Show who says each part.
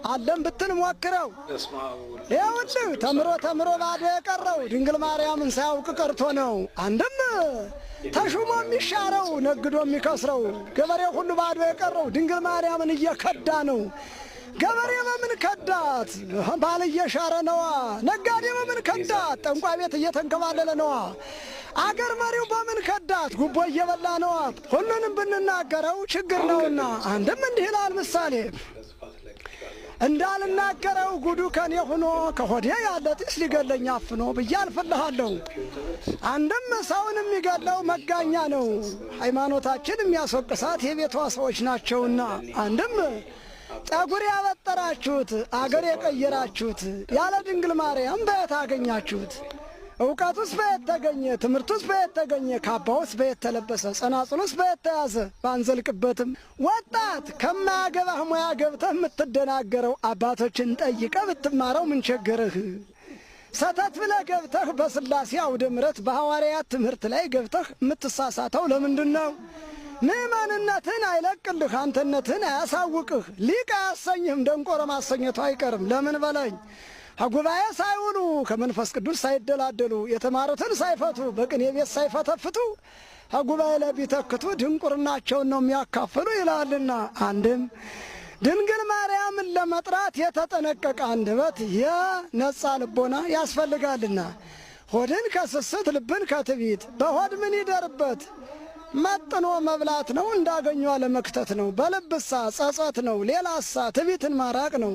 Speaker 1: አለም ብትን ሞክረው ይኸውልህ ተምሮ ባዶ የቀረው ድንግል ማርያምን ሳያውቅ ቀርቶ ነው። አንድም ተሹሞ የሚሻረው ነግዶ የሚከስረው ገበሬ ሁሉ ባዶ የቀረው ድንግል ማርያምን እየከዳ ነው። ገበሬ በምን ከዳት? ባል እየሻረ ነዋ። ነጋዴ በምን ከዳት? ጠንቋይ ቤት እየተንከባለለ ነዋ። አገር መሪው በምን ከዳት? ጉቦ እየበላ ነዋ። ሁሉንም ብንናገረው ችግር ነውና አንድም እንዲህ ይላል ምሳሌ እንዳልናገረው ጉዱ ከኔ ሆኖ ከሆዴ ያለ ጢስ ሊገለኝ አፍኖ ብዬ አልፈልሃለሁ። አንድም ሰውን የሚገለው መጋኛ ነው። ሃይማኖታችን የሚያስወቅሳት የቤቷ ሰዎች ናቸውና አንድም ጠጉር ያበጠራችሁት አገር የቀየራችሁት ያለ ድንግል ማርያም በየት አገኛችሁት? እውቀቱስ በየት ተገኘ? ትምህርቱስ በየት ተገኘ? ካባውስ በየት ተለበሰ? ጸናጽሉስ በየት ተያዘ? ባንዘልቅበትም ወጣት ከማያገባህ ሙያ ገብተህ የምትደናገረው አባቶችን ጠይቀ ብትማረው ምን ቸገረህ? ሰተት ብለህ ገብተህ በስላሴ አውደ ምሕረት በሐዋርያት ትምህርት ላይ ገብተህ የምትሳሳተው ለምንድን ነው? ምእመንነትን አይለቅልህ፣ አንተነትን አያሳውቅህ፣ ሊቅ አያሰኝህም፣ ደንቆሮ ማሰኘቱ አይቀርም። ለምን በለኝ ጉባኤ ሳይውሉ ከመንፈስ ቅዱስ ሳይደላደሉ የተማሩትን ሳይፈቱ በቅኔ ቤት ሳይፈተፍቱ ጉባኤ ላይ ቢተክቱ ድንቁርናቸውን ነው የሚያካፍሉ ይላልና አንድም ድንግል ማርያምን ለመጥራት የተጠነቀቀ አንደበት የነጻ ልቦና ያስፈልጋልና ሆድን ከስስት ልብን ከትዕቢት በሆድ ምን ይደርበት መጥኖ መብላት ነው፣ እንዳገኙ አለመክተት ነው። በልብሳ ጸጸት ነው፣ ሌላሳ ትዕቢትን ማራቅ ነው።